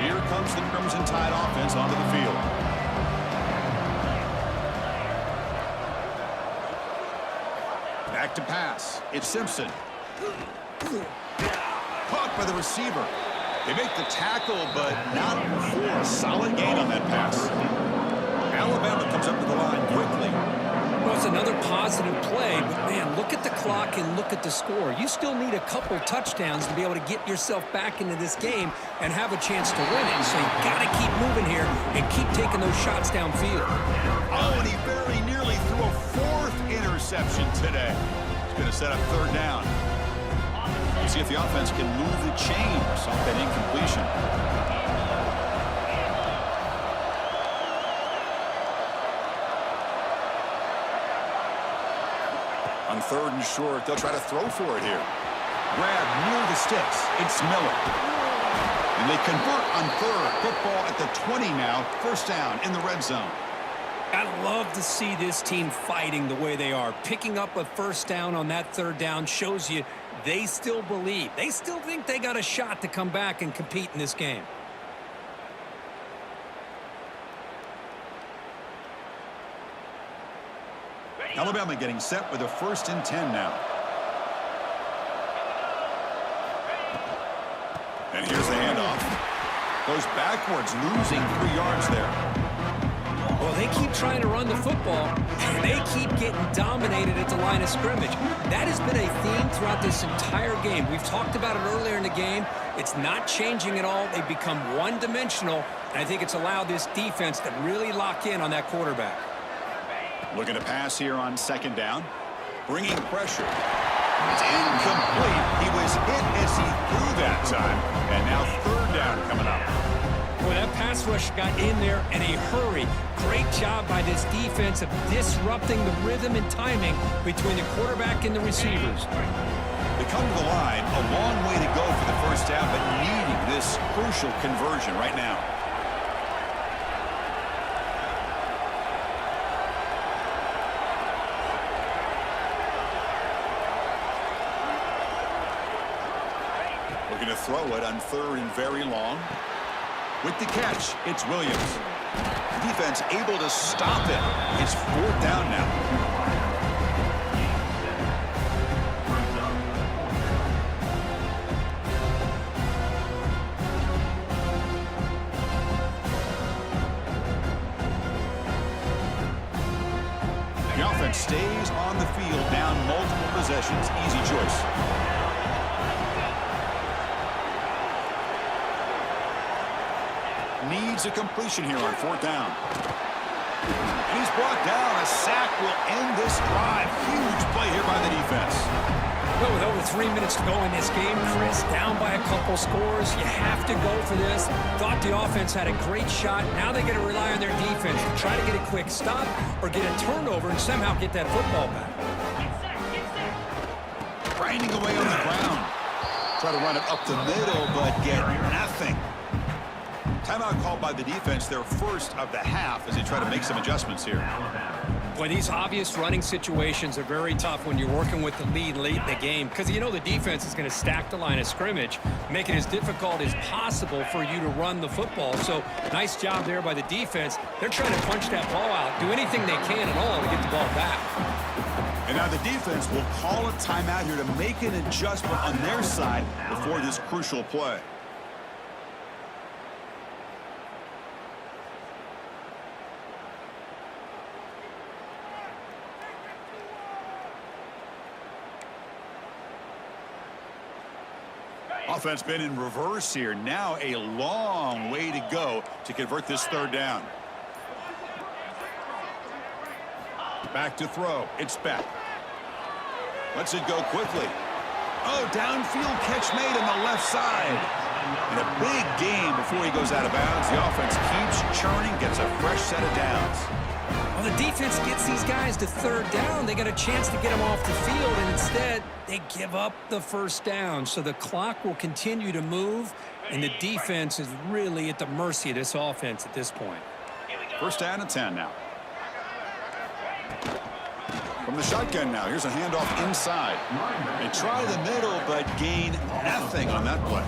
S1: Here comes the Crimson Tide offense onto the field. Back to pass. It's Simpson. Caught by the receiver. They make the tackle, but not for a solid gain on that pass. Alabama comes up to the line quickly.
S2: Well, it's another positive play, but man, look at the clock and look at the score. You still need a couple touchdowns to be able to get yourself back into this game and have a chance to win it. So you got to keep moving here and keep taking those shots downfield.
S1: Oh, and he very nearly threw a 4th interception today. He's going to set up 3rd down. We'll see if the offense can move the chains off that incompletion. On 3rd and short, they'll try to throw for it here. Grab near the sticks. It's Miller. And they convert on 3rd. Football at the 20 now. 1st down in the red zone.
S2: I love to see this team fighting the way they are. Picking up a 1st down on that 3rd down shows you they still believe. They still think they got a shot to come back and compete in this game.
S1: Alabama getting set with a 1st and 10 now. And here's the handoff. Goes backwards, losing 3 yards there.
S2: Well, they keep trying to run the football, and they keep getting dominated at the line of scrimmage. That has been a theme throughout this entire game. We've talked about it earlier in the game. It's not changing at all. They've become one-dimensional, and I think it's allowed this defense to really lock in on that quarterback.
S1: Looking to pass here on 2nd down. Bringing pressure. It's incomplete. He was hit as he threw that time. And now 3rd down coming up.
S2: Boy, that pass rush got in there in a hurry. Great job by this defense of disrupting the rhythm and timing between the quarterback and the receivers.
S1: They come to the line, a long way to go for the 1st down, but needing this crucial conversion right now. Looking to throw it on 3rd and very long. With the catch, it's Williams. Defense able to stop it. It's 4th down now. The offense stays on the field, down multiple possessions. Easy choice. Needs a completion here on 4th down. And he's brought down. A sack will end this drive. Huge play here by the defense.
S2: Well, with over 3 minutes to go in this game, Chris, down by a couple scores, you have to go for this. Thought the offense had a great shot. Now they got to rely on their defense to try to get a quick stop or get a turnover and somehow get that football back.
S1: Grinding away on the ground. Try to run it up the middle, but get nothing. Timeout called by the defense, their 1st of the half, as they try to make some adjustments here.
S2: Boy, these obvious running situations are very tough when you're working with the lead late in the game because you know the defense is going to stack the line of scrimmage, make it as difficult as possible for you to run the football. So nice job there by the defense. They're trying to punch that ball out, do anything they can at all to get the ball back.
S1: And now the defense will call a timeout here to make an adjustment on their side before this crucial play. Offense been in reverse here. Now a long way to go to convert this third down. Back to throw. It's Beck. Lets it go quickly. Oh, downfield catch made on the left side. And a big gain before he goes out of bounds. The offense keeps churning, gets a fresh set of downs.
S2: Well, the defense gets these guys to third down. They got a chance to get them off the field, and instead they give up the first down. So the clock will continue to move, and the defense is really at the mercy of this offense at this point.
S1: First down and 10 now. From the shotgun now, here's a handoff inside. They try the middle, but gain nothing on that play.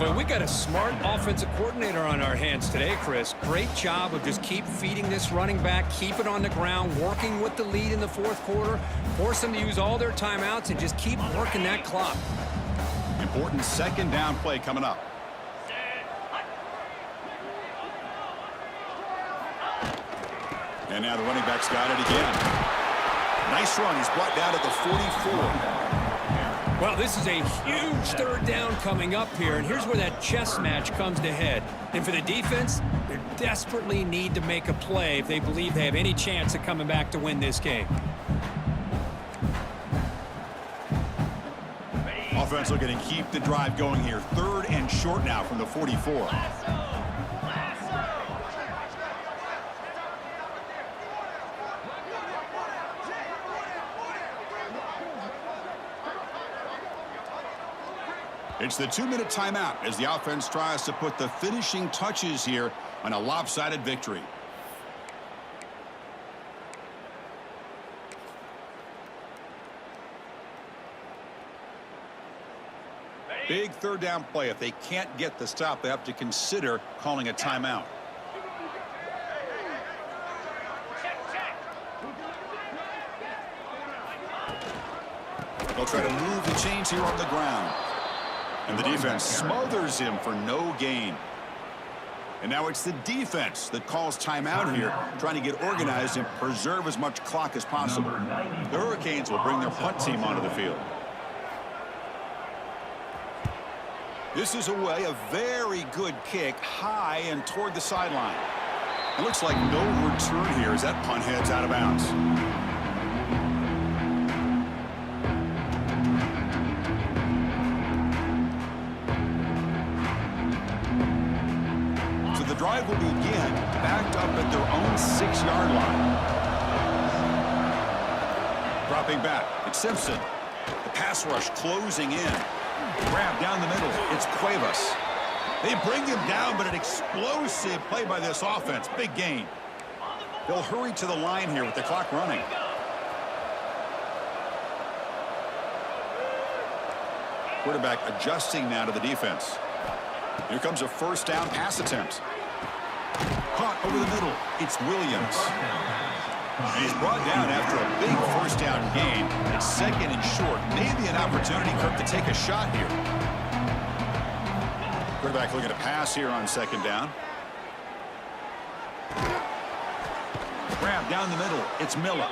S2: Well, we got a smart offensive coordinator on our hands today, Chris. Great job of just keep feeding this running back, keep it on the ground, working with the lead in the fourth quarter, force them to use all their timeouts, and just keep working that clock.
S1: Important second down play coming up. And now the running back's got it again. Nice run. He's brought down at the 44.
S2: Well, this is a huge third down coming up here, and here's where that chess match comes to head. And for the defense, they desperately need to make a play if they believe they have any chance of coming back to win this game.
S1: Offense looking to keep the drive going here. Third and short now from the 44. It's the 2-minute timeout as the offense tries to put the finishing touches here on a lopsided victory. Big third down play. If they can't get the stop, they have to consider calling a timeout. They'll try to move the chains here on the ground. And the defense smothers him for no gain. And now it's the defense that calls timeout here, trying to get organized and preserve as much clock as possible. The Hurricanes will bring their punt team onto the field. This is away, a very good kick, high and toward the sideline. It looks like no return here as that punt heads out of bounds. Drive will begin backed up at their own 6-yard line. Dropping back, it's Simpson. The pass rush closing in. Grab down the middle, it's Cuevas. They bring him down, but an explosive play by this offense. Big gain. They'll hurry to the line here with the clock running. Quarterback adjusting now to the defense. Here comes a first down pass attempt. Caught over the middle. It's Williams. And he's brought down after a big first down gain. It's second and short. Maybe an opportunity, Kirk, to take a shot here. Quarterback looking to pass here on second down. Grab down the middle. It's Miller.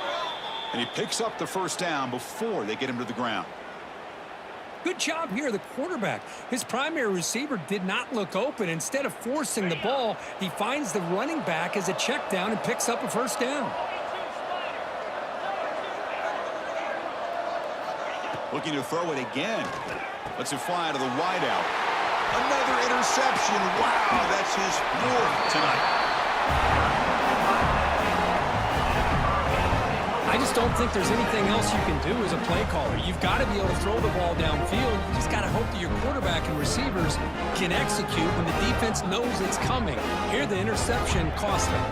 S1: And he picks up the first down before they get him to the ground.
S2: Good job here, the quarterback. His primary receiver did not look open. Instead of forcing the ball, he finds the running back as a check down and picks up a first down.
S1: Looking to throw it again. Lets it fly to the wideout. Another interception. Wow, that's his 4th tonight.
S2: I just don't think there's anything else you can do as a play caller. You've got to be able to throw the ball downfield. You just got to hope that your quarterback and receivers can execute when the defense knows it's coming. Here, the interception cost them.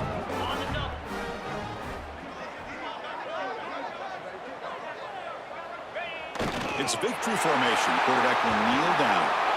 S1: It's victory formation. Quarterback will kneel down.